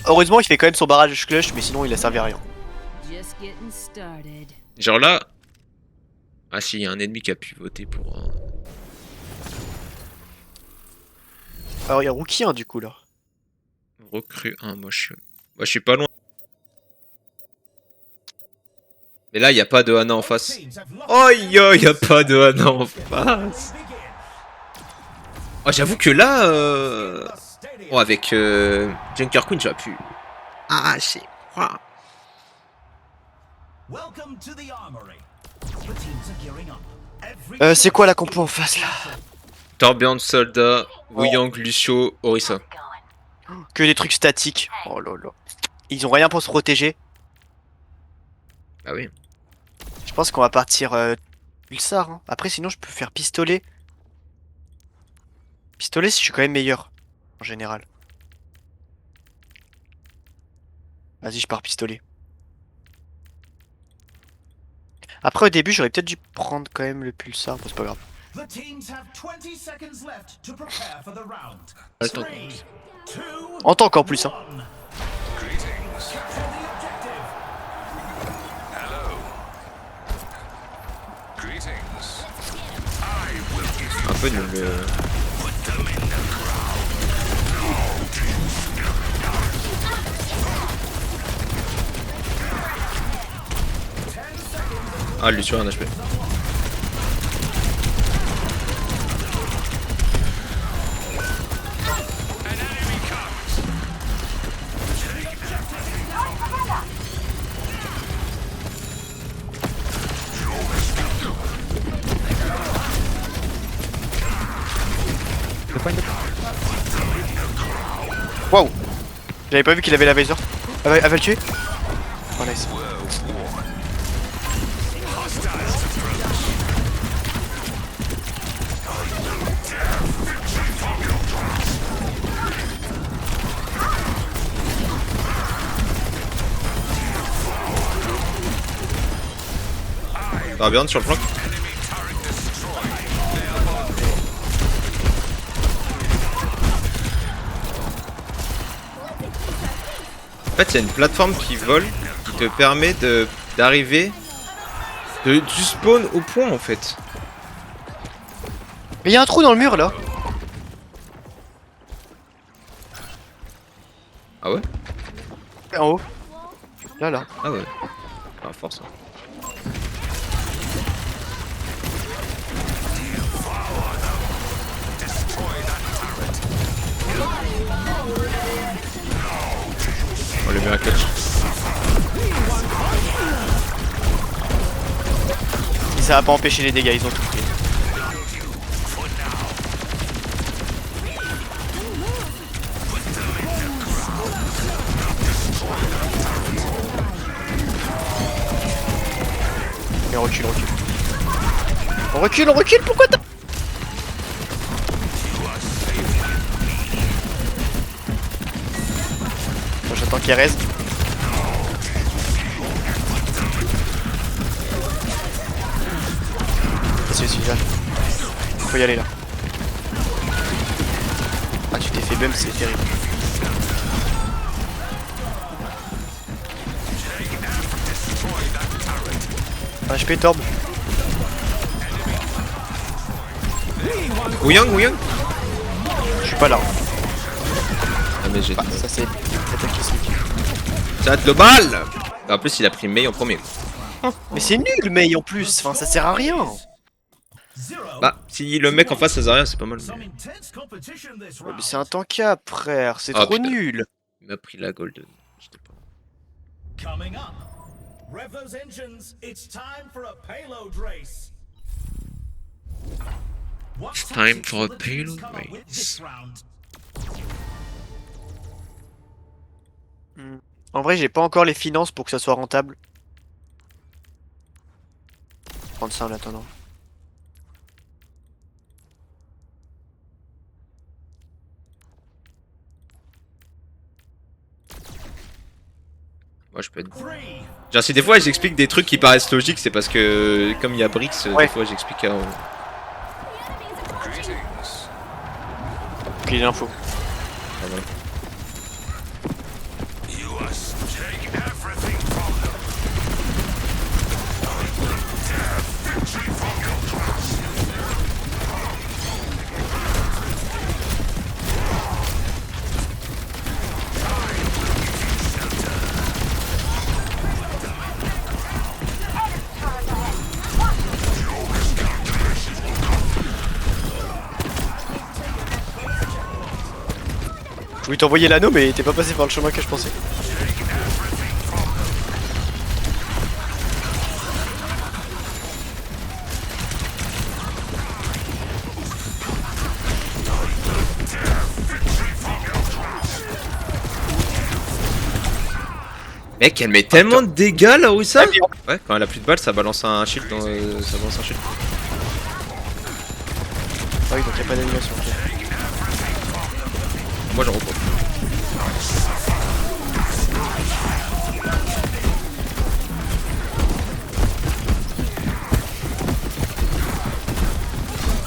Heureusement, il fait quand même son barrage clutch, mais sinon, il a servi à rien. Genre là. Ah, si, il y a un ennemi qui a pu voter pour. Alors, il y a Rookie, hein, du coup, là. Recrue 1, moi je suis pas loin. Mais là, il n'y a pas de Hana en face. Oh, il y a pas de Hana en face. Oh, j'avoue que là, oh, avec Junker Queen, j'aurais pu. Ah, c'est. C'est quoi la compo en face, là? Torbjorn, Soldat, Wuyang, Lucio, Orisa. Que des trucs statiques. Oh là là. Ils ont rien pour se protéger. Ah oui. Je pense qu'on va partir Pulsar. Hein. Après, sinon, je peux faire pistolet. Pistolet, je suis quand même meilleur. En général. Vas-y, je pars pistolet. Après, au début, j'aurais peut-être dû prendre quand même le Pulsar. Bon, c'est pas grave. Attends. En temps encore plus, hein. Un peu nul. Ah, lui sur un HP. Waouh. J'avais pas vu qu'il avait la visor. Elle va le tuer. Oh nice. Torbjorn sur le flanc. En fait, il y a une plateforme qui vole, qui te permet d'arriver du spawn au point en fait. Mais il y a un trou dans le mur là. Ah ouais? En haut. Là. Ah ouais. Ah, force. Hein. On le met à catch. Ça va pas empêcher les dégâts, ils ont tout pris. Mais on recule, on recule, pourquoi t'as... Bon, j'attends qu'il reste. C'est celui-là. Faut y aller là. Ah, tu t'es fait bum, c'est terrible. HP Torb. Ouyang. Je suis pas là. Ah mais j'ai... Ah, ça c'est attaqué ce mec. Ça global. En plus il a pris Mei en premier. Mais c'est nul Mei en plus, enfin ça sert à rien. Bah si le mec en face ça sert à rien c'est pas mal. Some Mais... intense competition this Ouais, round. mais c'est un tankap frère, c'est Ah, trop putain. nul. Il m'a pris la golden. J'étais pas... Coming up, rev those engines. It's time for a payload race. What It's time tactics for a will the teams payload come up with this race. round? En vrai j'ai pas encore les finances pour que ça soit rentable. Prendre ça en attendant. Moi je peux être... Three, Genre si des fois j'explique des trucs qui paraissent logiques c'est parce que comme il y a Brix Ouais. des fois j'explique à... Ok, j'ai l'info. Ah, voilà. Je voulais t'envoyer l'anneau mais t'es pas passé par le chemin que je pensais. Mec elle met tellement de dégâts là où ça. Ah, mais Ouais quand elle a plus de balles ça balance un shield dans... ça balance un shield. Ah oui donc y'a pas d'animation. Ok. Moi j'en repose.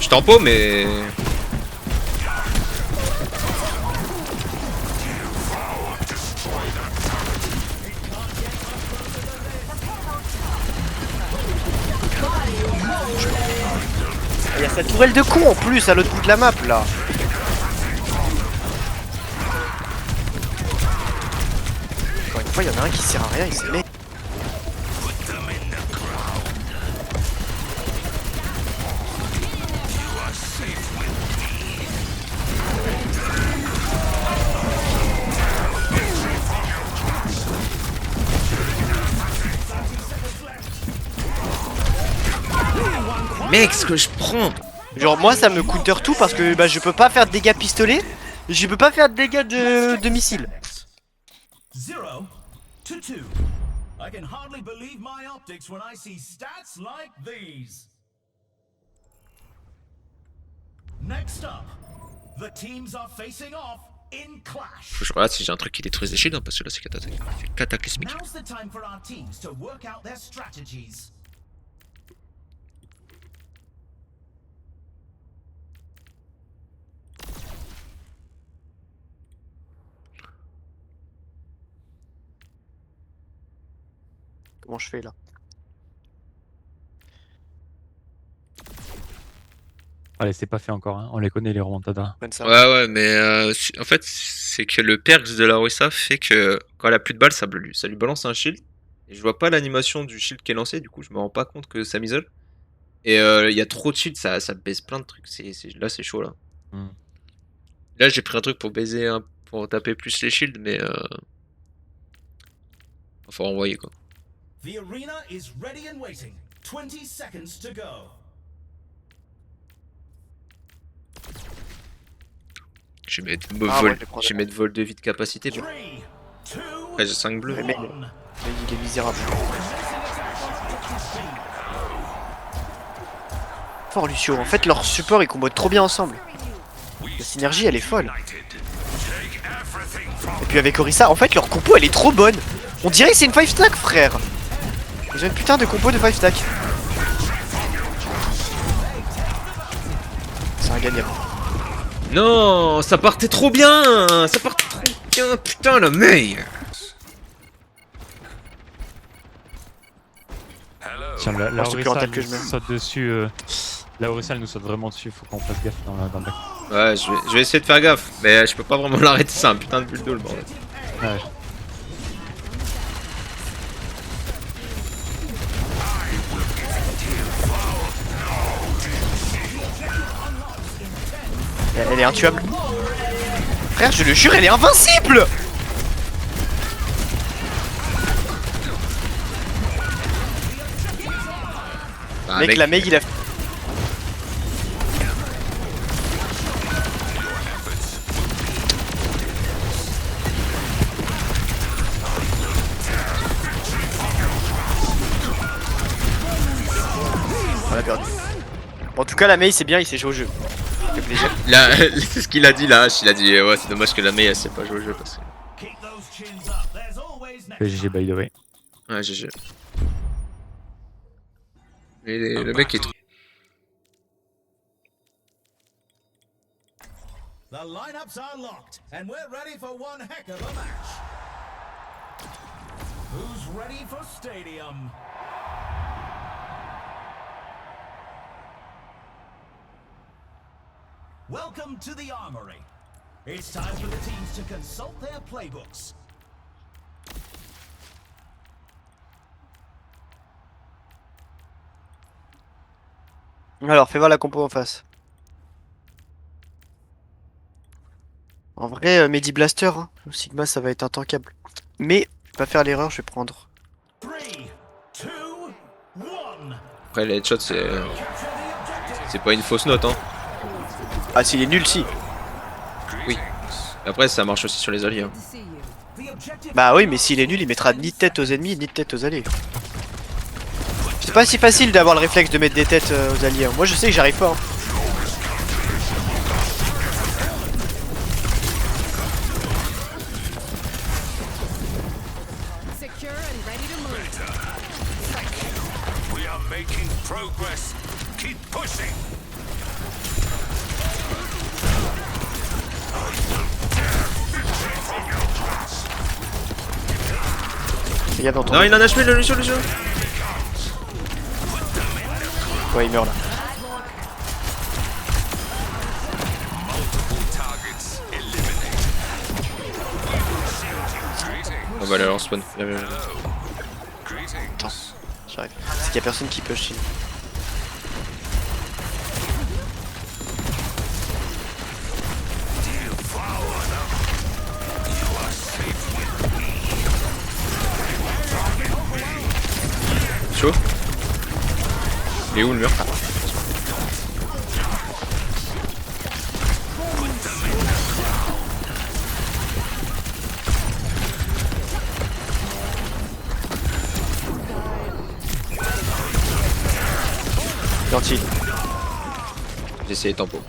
Je tempo mais... Il y a cette tourelle de con en plus à l'autre bout de la map là. Encore une fois, il y en a un qui sert à rien, il s'est mis. Mec ce que je prends. Genre moi ça me counter tout parce que bah, je peux pas faire de dégâts pistolet, je peux pas faire de dégâts de missiles. 0 to 2. I can hardly believe my optics when I see stats like these. Next up, the teams are facing off in clash. Faut que je regarde si j'ai un truc qui détruise les shields hein, parce que là c'est cataclysmique. Now's the time for our teams to work out their strategies. Comment je fais là? Allez, c'est pas fait encore, hein. On les connaît les remontadas. Prenne ça. Ouais mais en fait c'est que le perks de la Orisa fait que quand elle a plus de balles ça lui balance un shield. Et je vois pas l'animation du shield qui est lancé du coup je me rends pas compte que ça m'isole. Et il y a trop de shield ça baisse plein de trucs. Là c'est chaud là. Hmm. Là j'ai pris un truc pour baiser pour taper plus les shields mais faut renvoyer quoi. The arena is ready and waiting. 20 seconds to go. Je vais mettre Ah ouais, je vais mettre vol de vie de capacité. 3, 2, Ouais, j'ai 5 bleus. Mais il est misérable. fort Lucio. En fait, leur support ils combotent trop bien ensemble. La synergie elle est folle. Et puis avec Orisa, en fait leur compo elle est trop bonne. On dirait que c'est une 5 stack frère. Ils ont une putain de compo de 5 stack. C'est ingagnable. Non, ça partait trop bien. Ça partait trop bien. Putain, la Mei. Tiens, la Moi, c'est plus en Orisa tête que elle je nous mets. saute dessus. La Orisa elle nous saute vraiment dessus, faut qu'on fasse gaffe dans le bac. Ouais, je vais essayer de faire gaffe. Mais je peux pas vraiment l'arrêter, c'est un putain de bulle d'eau le bordel. Ouais. Elle est intuable. Frère, je le jure, elle est invincible. Bah, Mec, la Mei il a... On a perdu. En tout cas, la Mei c'est bien, il s'est joué au jeu. Ça fait plaisir. là, c'est ce qu'il a dit là. Il a dit ouais, c'est dommage que la Mei elle sait pas jouer au jeu parce que. Keep those chins up. There's always next. GG by the way. Ouais, GG. Mais le mec est trop. The lineups are locked, and we're ready for one heck of a match. Who's ready for Stadium? Welcome to the Armory. It's time for the teams to consult their playbooks. Alors, fais voir la compo en face. En vrai, Medi Blaster, hein. Sigma ça va être intankable. Mais, je vais pas faire l'erreur, je vais prendre. 3, 2, 1. Après, les headshots, c'est pas une fausse note, hein. Ah, s'il est nul, si. Oui. Après, ça marche aussi sur les alliés. Hein. Bah oui, mais s'il est nul, il mettra ni de tête aux ennemis, ni de tête aux alliés. C'est pas si facile d'avoir le réflexe de mettre des têtes aux alliés. Hein. Moi, je sais que j'arrive pas. Hein. We are making progress. Keep pushing. Fais gaffe dans ton... Non, il en a HP le Lucio. Ouais, il meurt là. On va aller en spawn. Attends, j'arrive. C'est qu'il y a personne qui push. Chaud. Il est où le mur? Gentil. J'ai essayé tempo.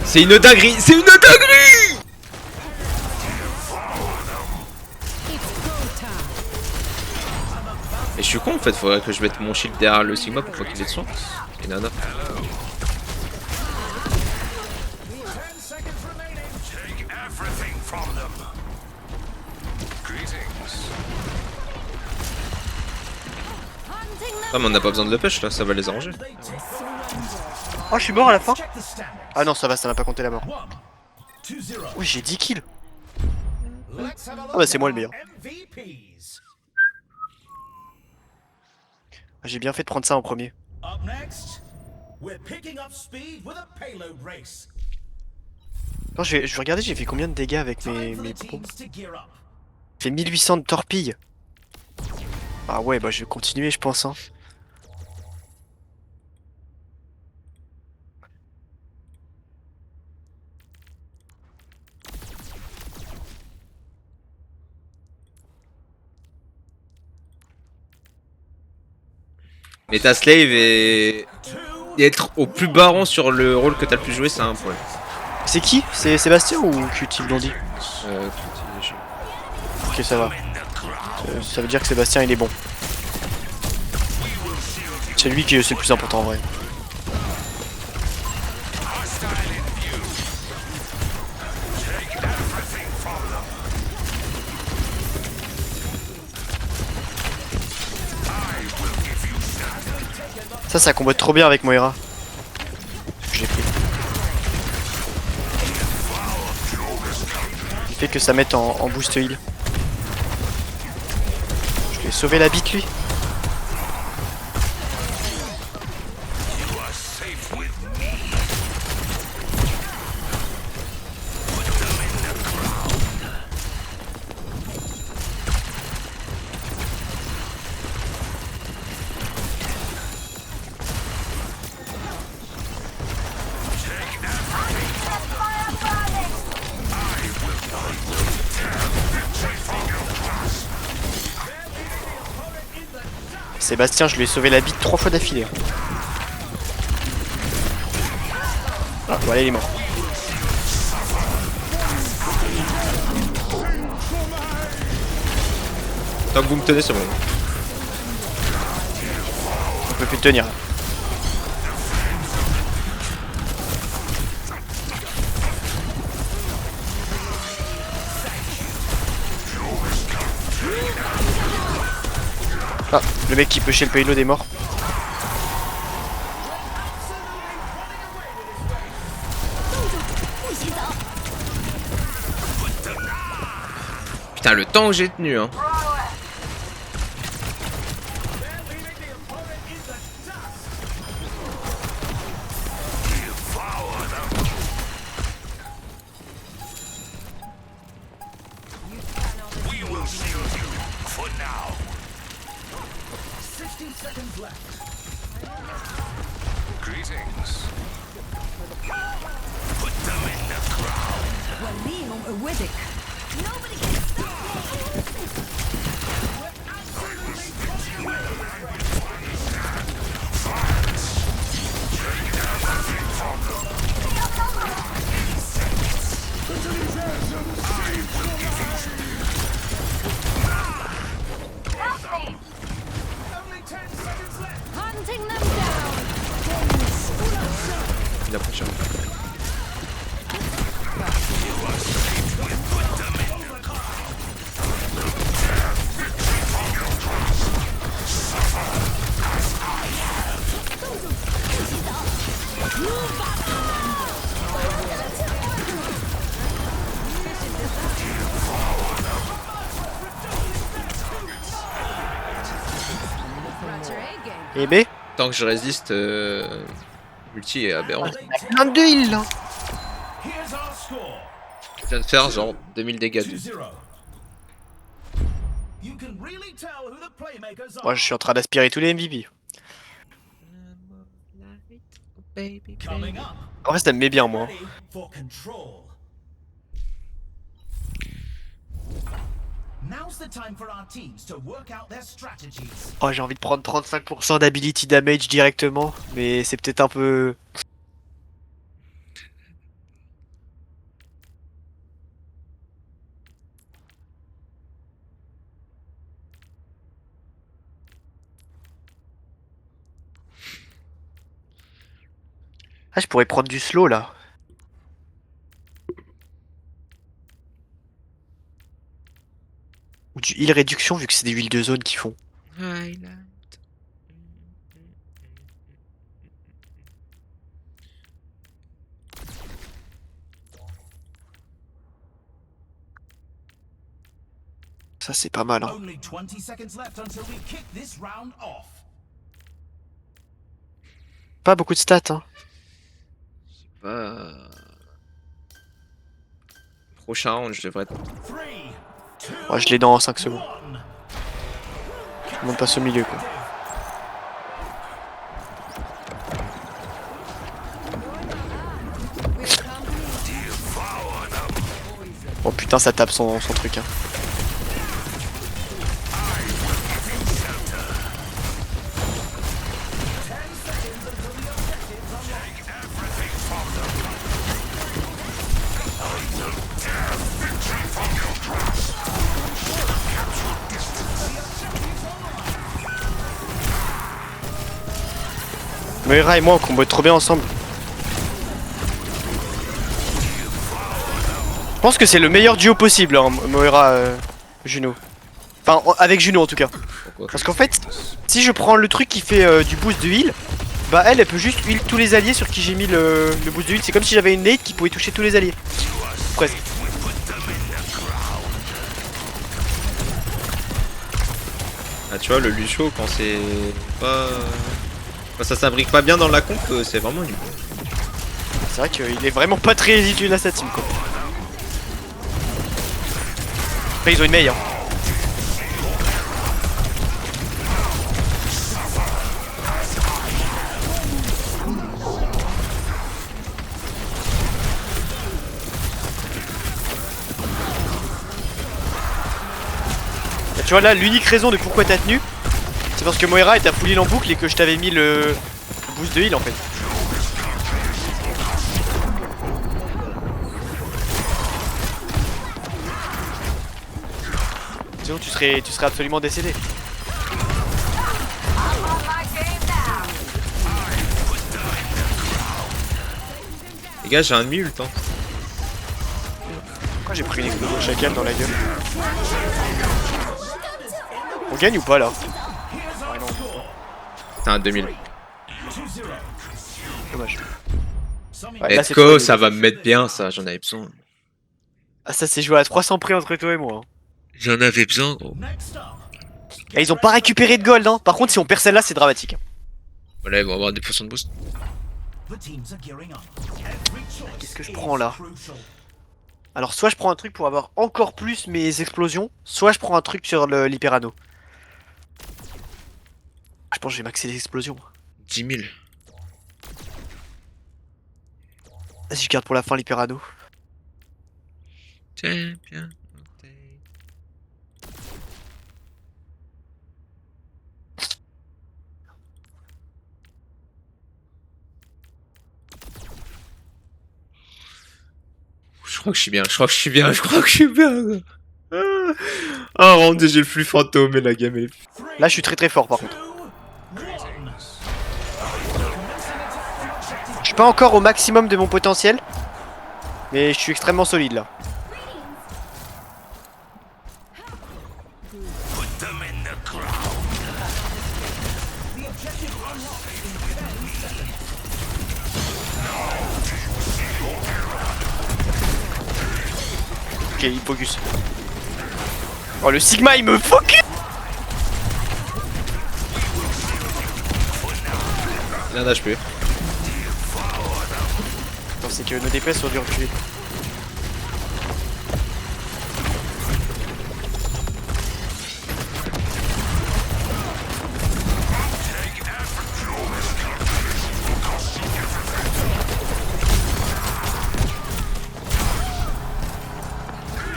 C'est une dinguerie! C'est une dinguerie! Et je suis con en fait, faudrait que je mette mon shield derrière le Sigma pour pas qu'il ait de soin. Et nana. Ah mais on n'a pas besoin de le push là, ça va les arranger. Oh, je suis mort à la fin. Ah non, ça va, ça m'a pas compté la mort. Oui, j'ai 10 kills. Ah bah c'est moi le meilleur. J'ai bien fait de prendre ça en premier. Non, je vais regarder, j'ai fait combien de dégâts avec mes pros. Fait 1800 de torpille. Ah ouais, bah je vais continuer, je pense. Hein. Mais ta slave et être au plus bas rang sur le rôle que t'as le plus joué, c'est un problème. C'est qui? C'est Sébastien ou QT Blondie? Ok, ça va. Ça veut dire que Sébastien il est bon. C'est lui qui est le plus important en vrai. Ça combote trop bien avec Moira. J'ai pris. Il fait que ça mette en boost heal. Je lui ai sauvé la bite lui. Sébastien, je lui ai sauvé la bite 3 fois d'affilée. Ah, voilà, il est mort. Tant que vous me tenez, c'est bon. On peut plus tenir. Ah, le mec qui peut chez le payload est mort. Putain, le temps que j'ai tenu, hein. La prochaine. Et B. Tant que je résiste, multi est aberrant. Plein de heal là. Je viens de faire genre 2000 dégâts. Moi je suis en train d'aspirer tous les MVP. En vrai ça me met bien moi. Oh j'ai envie de prendre 35% d'ability damage directement, mais c'est peut-être un peu... Ah je pourrais prendre du slow là. Ou du heal réduction vu que c'est des huiles de zone qu'ils font. Ça c'est pas mal hein. Pas beaucoup de stats hein. Prochain round, je devrais être Ouais, je l'ai dans 5 secondes. Tout le monde passe au milieu quoi. Oh putain ça tape son truc hein. Moira et moi on combo trop bien ensemble. Je pense que c'est le meilleur duo possible, hein, Moira Juno. Enfin, avec Juno en tout cas. Pourquoi? Parce qu'en fait, si je prends le truc qui fait du boost de heal, bah elle peut juste heal tous les alliés sur qui j'ai mis le boost de heal. C'est comme si j'avais une nade qui pouvait toucher tous les alliés. Presque. Ah tu vois le Lucio quand c'est pas... Quand ça s'imbrique pas bien dans la comp, c'est vraiment nul. C'est vrai qu'il est vraiment pas très utile à sa team quoi. Après ils ont une meilleure. Tu vois là l'unique raison de pourquoi t'as tenu, c'est parce que Moira t'a full heal en boucle et que je t'avais mis le boost de heal en fait. Sinon tu serais absolument décédé. Les gars j'ai un demi-ult hein. Pourquoi j'ai pris une explosion chacal dans la gueule? On gagne ou pas là? Ouais, non. T'as un 2000. Dommage. Ouais, let's go, ça va me mettre bien ça, j'en avais besoin. Ah ça s'est joué à 300 près entre toi et moi. Hein. J'en avais besoin gros. Et ils ont pas récupéré de gold hein. Par contre si on perd celle-là c'est dramatique. Voilà ils vont avoir des potions de boost. Qu'est-ce que je prends là? Alors soit je prends un truc pour avoir encore plus mes explosions, soit je prends un truc sur l'hyperano. Je pense que je vais maxer les explosions. 10 000. Vas-y je garde pour la fin l'hyperano. Tiens, bien. Je crois que je suis bien, je crois que je suis bien, je crois que je suis bien. Ah, rendu j'ai le flux fantôme et la game est... Là je suis très fort par contre. Je suis pas encore au maximum de mon potentiel, mais je suis extrêmement solide là. Ok, il focus. Oh le Sigma il me focus. Il a un HP. Attends, c'est que nos DPS sont dû reculer.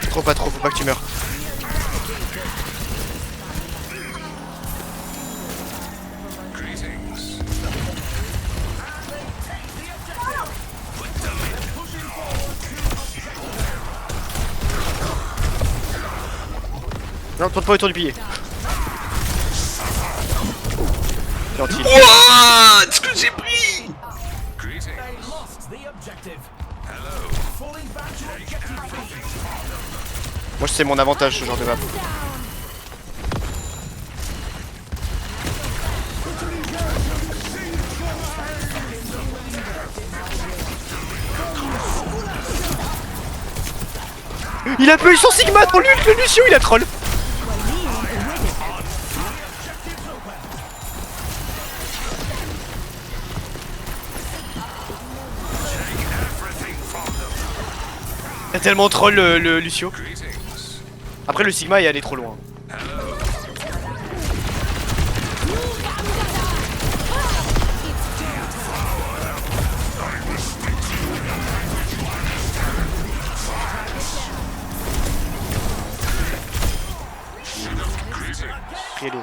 Trop pas trop, faut pas que tu meurs. Non, tourne pas autour du pilier. Gentil. Wouah, ce que j'ai pris. Moi c'est mon avantage ce genre de map. Il a pas eu son Sigma dans l'ult, le Lucio il a troll. Il a tellement troll le Lucio. Après le Sigma est allé trop loin. Hello.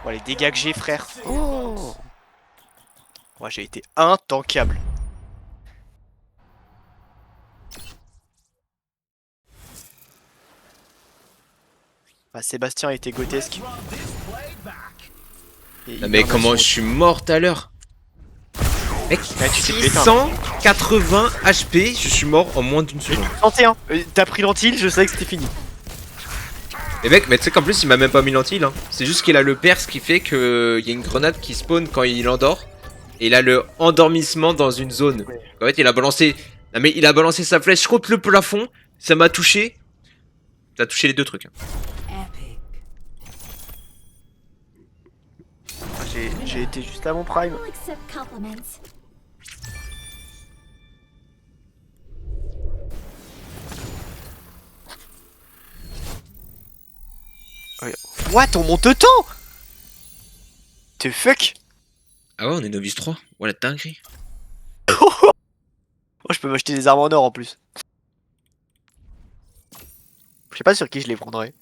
Bon, les dégâts que j'ai, frère. Oh. Moi, j'ai été intankable. Bah, Sébastien était grotesque. Non, mais comment je suis mort tout à l'heure? Mec, ouais, tu t'es fait éteindre. 680 HP, je suis mort en moins d'une seconde. 31. T'as pris l'antil, je savais que c'était fini. Et mec, mais tu sais qu'en plus il m'a même pas mis l'antil, hein. C'est juste qu'il a le perce qui fait qu'il y a une grenade qui spawn quand il endort. Et il a le endormissement dans une zone. Ouais. En fait il a balancé. Non mais il a balancé sa flèche contre le plafond. Ça m'a touché. Ça a touché les deux trucs. J'ai été juste à mon prime. What? On monte autant? The fuck? Ah ouais, on est novice 3. Voilà, dinguerie. Oh, je peux m'acheter des armes en or en plus. Je sais pas sur qui je les prendrais.